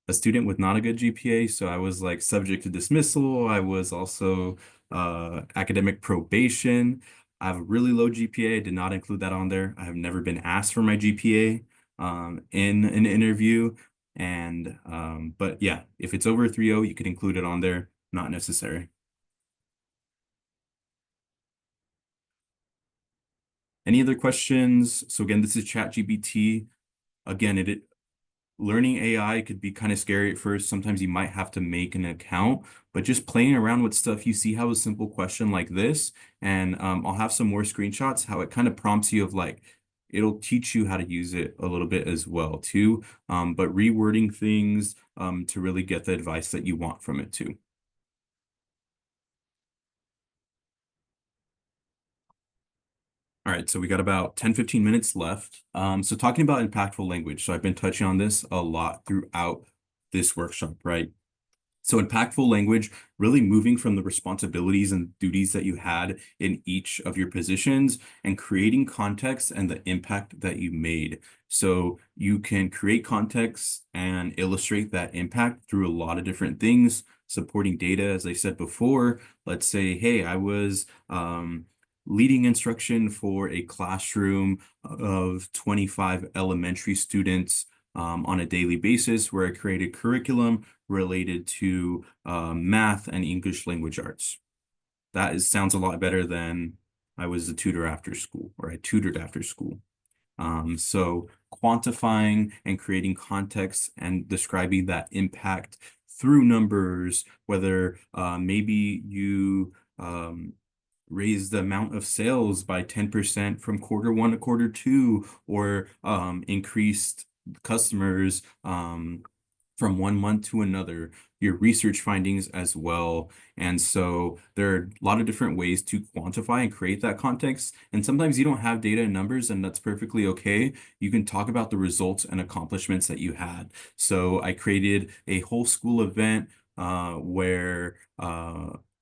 a student with not a good GPA, so I was like subject to dismissal. I was also academic probation. I have a really low GPA. I did not include that on there. I have never been asked for my GPA in an interview. And but yeah, if it's over a 3.0, you could include it on there, not necessary. Any other questions? So again, this is ChatGPT. Again, learning AI could be kind of scary at first. Sometimes you might have to make an account, but just playing around with stuff, you see how a simple question like this, and I'll have some more screenshots, how it kind of prompts you of like, it'll teach you how to use it a little bit as well too, but rewording things to really get the advice that you want from it too. All right, so we got about 10, 15 minutes left. So talking about impactful language. So I've been touching on this a lot throughout this workshop, right? So impactful language, really moving from the responsibilities and duties that you had in each of your positions and creating context and the impact that you made. So you can create context and illustrate that impact through a lot of different things, supporting data, as I said before. Let's say, hey, I was leading instruction for a classroom of 25 elementary students on a daily basis, where I created curriculum related to math and English language arts. Sounds a lot better than I was a tutor after school, or I tutored after school. So quantifying and creating context and describing that impact through numbers, whether maybe you raise the amount of sales by 10% from quarter 1 to quarter 2, or increased customers from 1 month to another, your research findings as well. And so there are a lot of different ways to quantify and create that context. And sometimes you don't have data and numbers, and that's perfectly okay. You can talk about the results and accomplishments that you had. So I created a whole school event where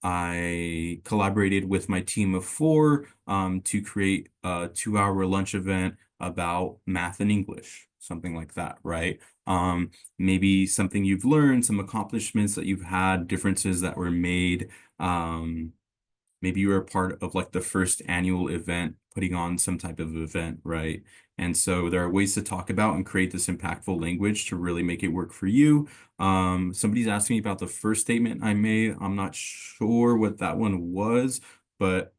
I collaborated with my team of 4 to create a 2-hour lunch event about math and English, something like that, right? Maybe something you've learned, some accomplishments that you've had, differences that were made. Maybe you were a part of like the first annual event, putting on some type of event, right? And so there are ways to talk about and create this impactful language to really make it work for you. Somebody's asking me about the first statement I made. I'm not sure what that one was, but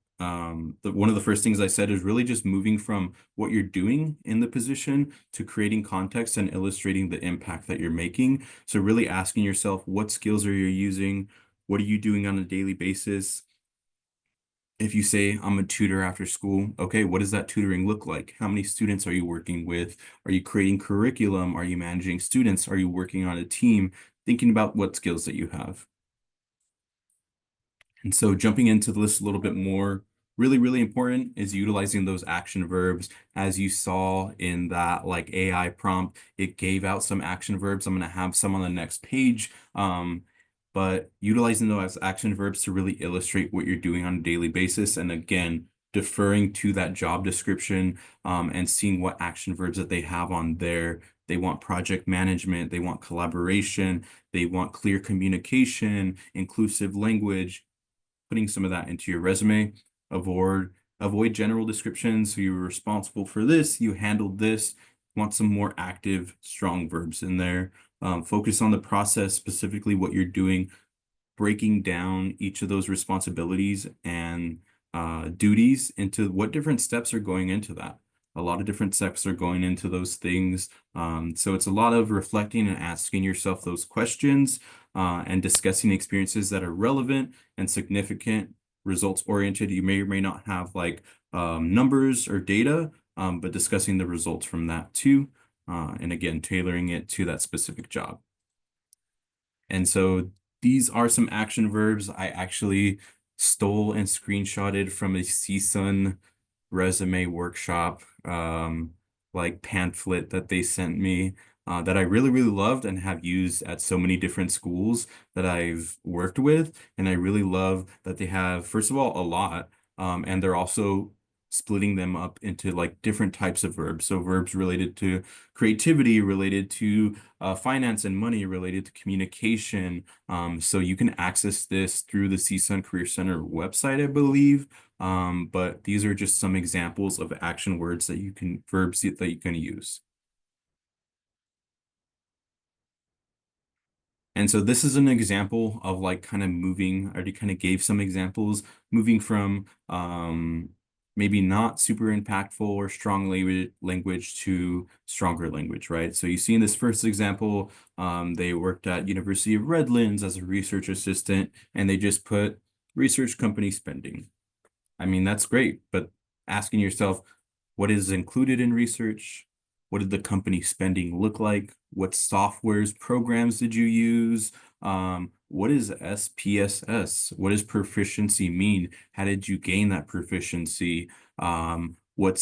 one of the first things I said is really just moving from what you're doing in the position to creating context and illustrating the impact that you're making. So really asking yourself, what skills are you using? What are you doing on a daily basis? If you say I'm a tutor after school, okay, what does that tutoring look like? How many students are you working with? Are you creating curriculum? Are you managing students? Are you working on a team? Thinking about what skills that you have. And so jumping into the list a little bit more, really, really important is utilizing those action verbs. As you saw in that like AI prompt, it gave out some action verbs. I'm going to have some on the next page. But utilizing those action verbs to really illustrate what you're doing on a daily basis. And again, deferring to that job description and seeing what action verbs that they have on there. They want project management, they want collaboration, they want clear communication, inclusive language, putting some of that into your resume. Avoid general descriptions. So you were responsible for this, you handled this. Want some more active, strong verbs in there. Focus on the process, specifically what you're doing, breaking down each of those responsibilities and duties into what different steps are going into that. A lot of different steps are going into those things. So it's a lot of reflecting and asking yourself those questions and discussing experiences that are relevant and significant, results oriented. You may or may not have like numbers or data, but discussing the results from that too. And again, tailoring it to that specific job. And so these are some action verbs I actually stole and screenshotted from a CSUN resume workshop like pamphlet that they sent me that I really, really loved and have used at so many different schools that I've worked with. And I really love that they have, first of all, a lot, and they're also splitting them up into like different types of verbs. So verbs related to creativity, related to finance and money, related to communication. So you can access this through the CSUN Career Center website, I believe. But these are just some examples of action words that you can, verbs that you can use. And so this is an example of like kind of moving, I already kind of gave some examples, moving from maybe not super impactful or strong language to stronger language, right? So you see in this first example, they worked at University of Redlands as a research assistant, and they just put research company spending. I mean, that's great, but asking yourself, what is included in research? What did the company spending look like? What softwares, programs did you use? What is SPSS? What does proficiency mean? How did you gain that proficiency? What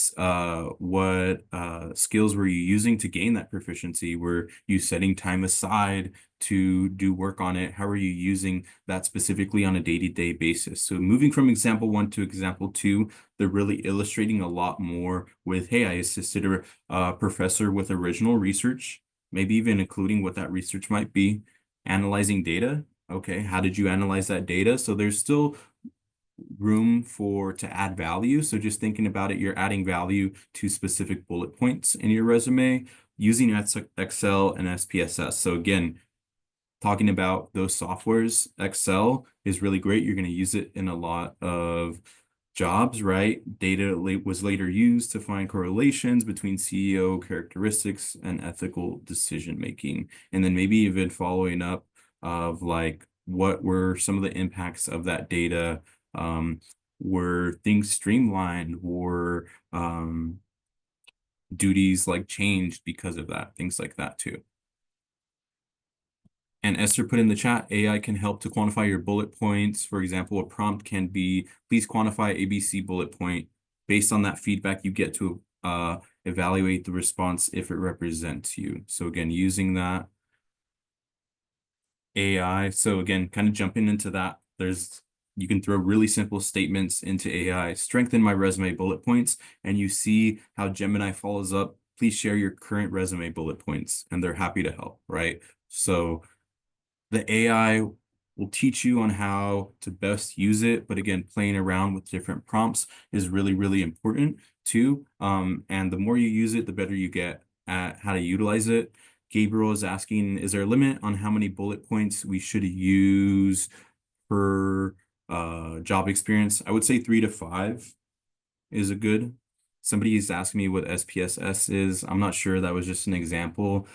skills were you using to gain that proficiency? Were you setting time aside to do work on it? How are you using that specifically on a day-to-day basis? So moving from example 1 to example 2, they're really illustrating a lot more with, hey, I assisted a professor with original research, maybe even including what that research might be, analyzing data. Okay, how did you analyze that data? So there's still room to add value. So just thinking about it, you're adding value to specific bullet points in your resume using Excel and SPSS. So again, talking about those softwares, Excel is really great. You're going to use it in a lot of jobs, right? Data was later used to find correlations between CEO characteristics and ethical decision making. And then maybe even following up of like, what were some of the impacts of that data? Were things streamlined? Were duties like changed because of that? Things like that too. And Esther put in the chat, AI can help to quantify your bullet points. For example, a prompt can be, please quantify ABC bullet point. Based on that feedback, you get to evaluate the response if it represents you. So again, using that AI. So again, kind of jumping into that, you can throw really simple statements into AI, strengthen my resume bullet points, and you see how Gemini follows up. Please share your current resume bullet points, and they're happy to help, right? So the AI will teach you on how to best use it. But again, playing around with different prompts is really, really important too. And the more you use it, the better you get at how to utilize it. Gabriel is asking, is there a limit on how many bullet points we should use per job experience. I would say 3 to 5 is a good. Somebody is asking me what SPSS is. I'm not sure. That was just an example.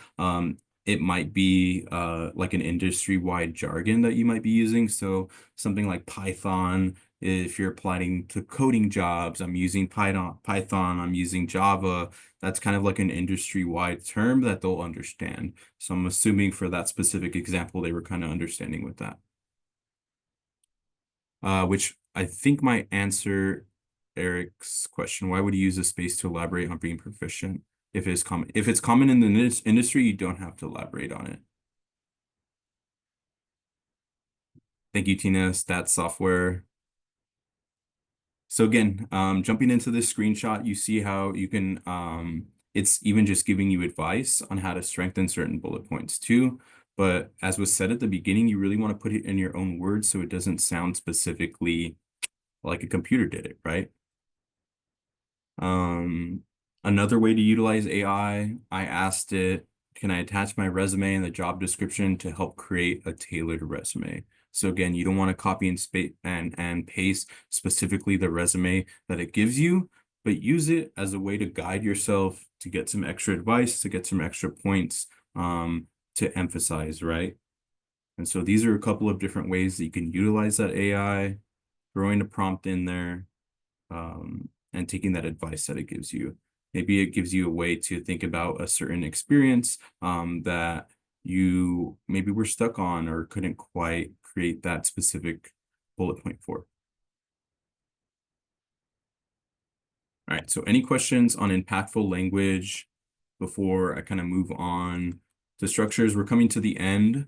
It might be like an industry-wide jargon that you might be using. So something like Python, if you're applying to coding jobs, I'm using Python, I'm using Java. That's kind of like an industry-wide term that they'll understand. So I'm assuming for that specific example, they were kind of understanding with that. Which I think might answer Eric's question. Why would you use a space to elaborate on being proficient if it's common? If it's common in the industry, you don't have to elaborate on it. Thank you, Tina. Stat software. So again, jumping into this screenshot, you see how you can, it's even just giving you advice on how to strengthen certain bullet points too. But as was said at the beginning, you really want to put it in your own words so it doesn't sound specifically like a computer did it, right? Another way to utilize AI, I asked it, can I attach my resume and the job description to help create a tailored resume? So again, you don't want to copy and paste specifically the resume that it gives you, but use it as a way to guide yourself, to get some extra advice, to get some extra points to emphasize, right? And so these are a couple of different ways that you can utilize that AI, throwing a prompt in there, and taking that advice that it gives you. Maybe it gives you a way to think about a certain experience that you maybe were stuck on or couldn't quite create that specific bullet point for. All right, so any questions on impactful language before I kind of move on to structures? We're coming to the end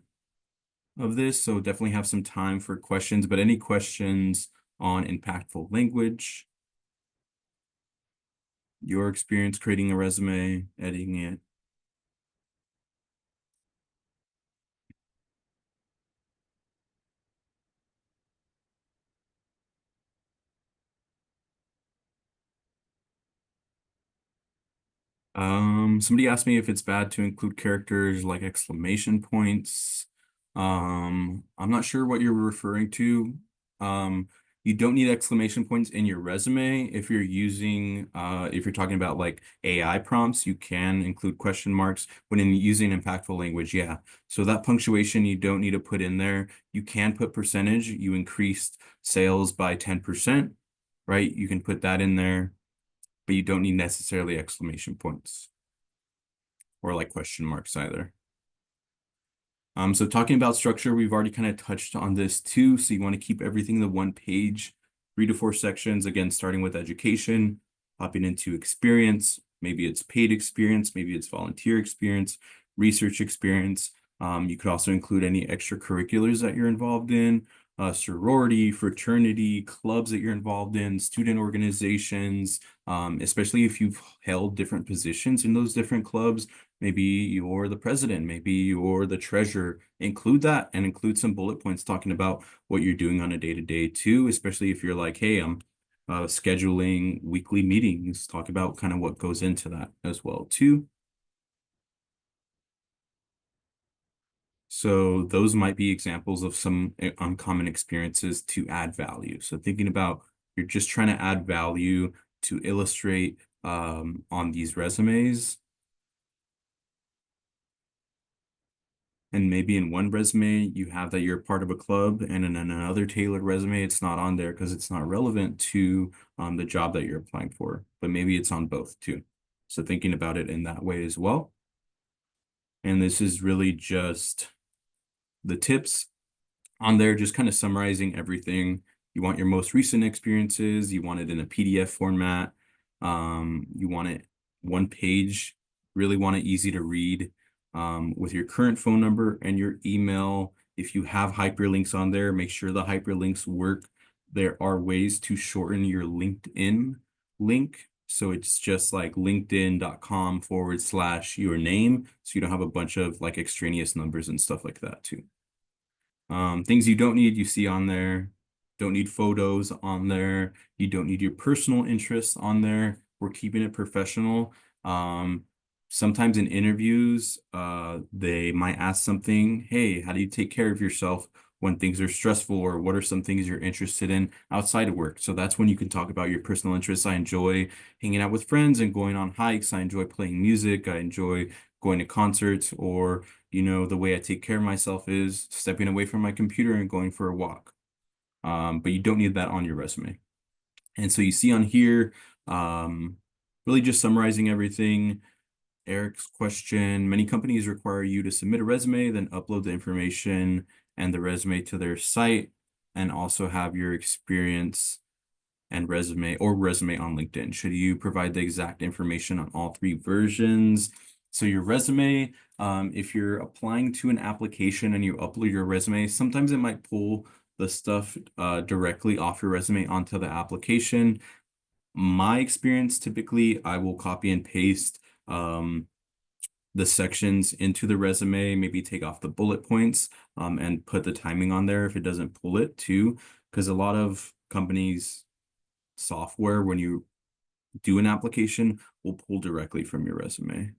of this, so definitely have some time for questions, but any questions on impactful language? Your experience creating a resume, editing it? Somebody asked me if it's bad to include characters like exclamation points. I'm not sure what you're referring to. You don't need exclamation points in your resume. If you're using, if you're talking about like AI prompts, you can include question marks. When in using impactful language, yeah. So that punctuation you don't need to put in there. You can put percentage. You increased sales by 10%, right? You can put that in there, but you don't need necessarily exclamation points or like question marks either. So talking about structure, we've already kind of touched on this too. So you want to keep everything in the one page, 3 to 4 sections, again, starting with education, hopping into experience. Maybe it's paid experience, maybe it's volunteer experience, research experience. You could also include any extracurriculars that you're involved in, sorority, fraternity, clubs that you're involved in, student organizations, especially if you've held different positions in those different clubs. Maybe you're the president, maybe you're the treasurer. Include that and include some bullet points talking about what you're doing on a day-to-day too, especially if you're like, hey, I'm scheduling weekly meetings. Talk about kind of what goes into that as well too. So those might be examples of some uncommon experiences to add value. So thinking about you're just trying to add value to illustrate on these resumes. And maybe in one resume, you have that you're part of a club, and in another tailored resume, it's not on there because it's not relevant to the job that you're applying for. But maybe it's on both too. So thinking about it in that way as well. And this is really just the tips on there, just kind of summarizing everything. You want your most recent experiences. You want it in a PDF format. You want it one page, really want it easy to read. With your current phone number and your email. If you have hyperlinks on there, make sure the hyperlinks work. There are ways to shorten your LinkedIn link. So it's just like linkedin.com/your name. So you don't have a bunch of like extraneous numbers and stuff like that too. Things you don't need, you see on there. Don't need photos on there. You don't need your personal interests on there. We're keeping it professional. Sometimes in interviews, they might ask something, hey, how do you take care of yourself? when things are stressful, or what are some things you're interested in outside of work. So that's when you can talk about your personal interests. I enjoy hanging out with friends and going on hikes. I enjoy playing music. I enjoy going to concerts, or, the way I take care of myself is stepping away from my computer and going for a walk. But you don't need that on your resume. And so you see on here, really just summarizing everything. Eric's question: many companies require you to submit a resume, then upload the information and the resume to their site, and also have your experience and resume on LinkedIn. Should you provide the exact information on all three versions? So your resume, if you're applying to an application and you upload your resume, sometimes it might pull the stuff directly off your resume onto the application. My experience, typically, I will copy and paste the sections into the resume, maybe take off the bullet points, and put the timing on there if it doesn't pull it too, because a lot of companies' software, when you do an application, will pull directly from your resume.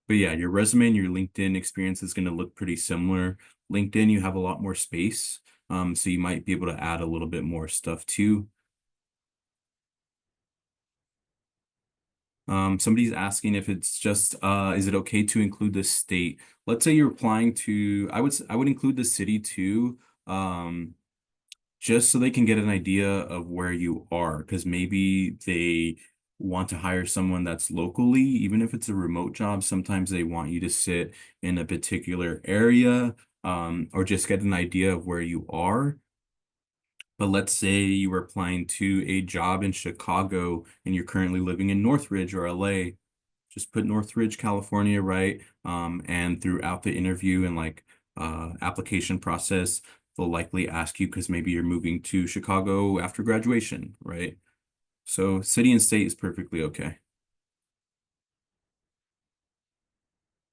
But yeah, your resume and your LinkedIn experience is going to look pretty similar. LinkedIn, you have a lot more space, so you might be able to add a little bit more stuff too. Somebody's asking if it's just, is it okay to include the state? Let's say you're applying to, I would include the city too, just so they can get an idea of where you are, because maybe they want to hire someone that's locally, even if it's a remote job. Sometimes they want you to sit in a particular area, or just get an idea of where you are. But let's say you were applying to a job in Chicago and you're currently living in Northridge or LA. Just put Northridge, California, right? And throughout the interview and application process, they'll likely ask you, because maybe you're moving to Chicago after graduation, right? So city and state is perfectly okay.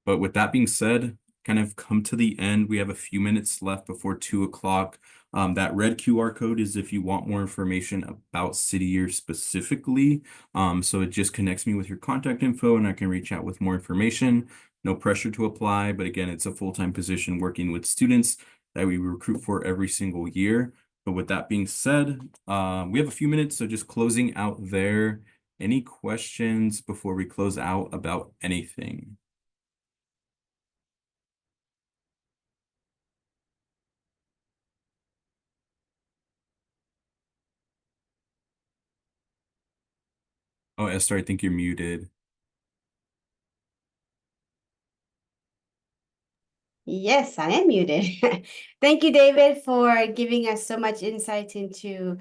But with that being said, kind of come to the end. We have a few minutes left before 2 o'clock. That red QR code is if you want more information about City Year specifically. So it just connects me with your contact info and I can reach out with more information. No pressure to apply, but again, it's a full-time position working with students that we recruit for every single year. But with that being said, we have a few minutes, so just closing out there. Any questions before we close out about anything? Oh, Esther, I think you're muted. Yes, I am muted. Thank you, David, for giving us so much insight into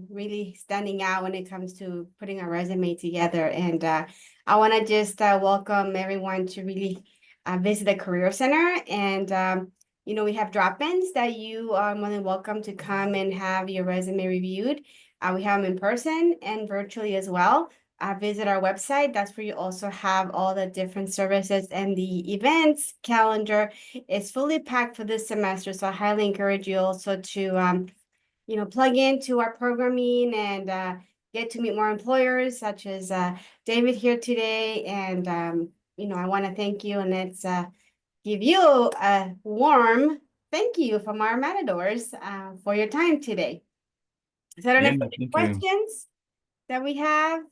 really standing out when it comes to putting a resume together. And I want to just welcome everyone to really visit the Career Center. And, we have drop-ins that you are more than welcome to come and have your resume reviewed. We have them in person and virtually as well. Visit our website. That's where you also have all the different services, and the events calendar is fully packed for this semester. So I highly encourage you also to, plug into our programming and get to meet more employers such as David here today. And, I want to thank you, and let's give you a warm thank you from our Matadors for your time today. So I don't know Yeah, if any thank you. questions that we have.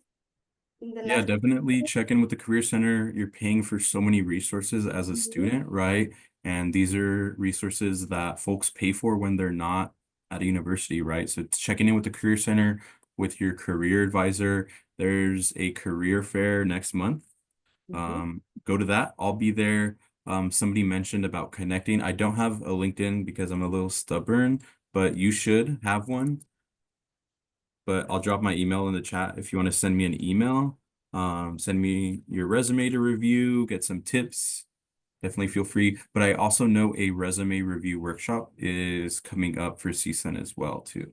Yeah, definitely check in with the Career Center. You're paying for so many resources as a student, right? And these are resources that folks pay for when they're not at a university, right? So checking in with the Career Center, with your career advisor. There's a career fair next month. Go to that. I'll be there. Somebody mentioned about connecting. I don't have a LinkedIn because I'm a little stubborn, but you should have one. But I'll drop my email in the chat if you want to send me an email. Send me your resume to review, get some tips. Definitely feel free. But I also know a resume review workshop is coming up for CSUN as well too.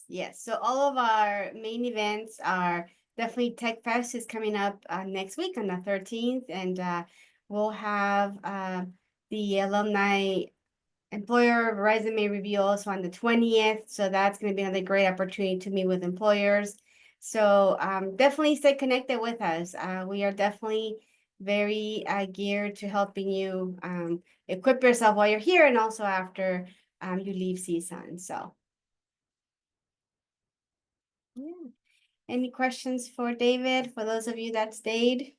Yes. So all of our main events are definitely Tech Fest is coming up next week on the 13th, and we'll have the alumni employer resume review also on the 20th. So that's going to be another great opportunity to meet with employers. So definitely stay connected with us. We are definitely very geared to helping you equip yourself while you're here and also after you leave CSUN. So, yeah. Any questions for David, for those of you that stayed?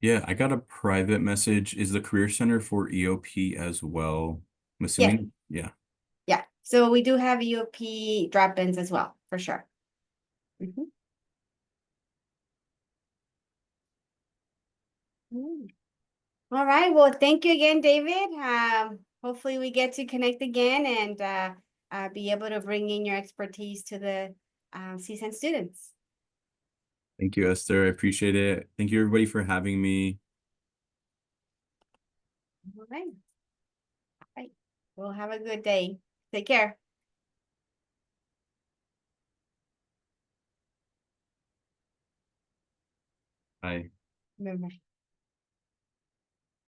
Yeah, I got a private message. Is the Career Center for EOP as well? I'm Yeah. assuming. Yeah. Yeah. So we do have EOP drop-ins as well, for sure. Mhm. Mm. All right. Well, thank you again, David. Hopefully we get to connect again and be able to bring in your expertise to the CSUN students. Thank you, Esther. I appreciate it. Thank you, everybody, for having me. All right. All right. Well, have a good day. Take care. Bye. Remember.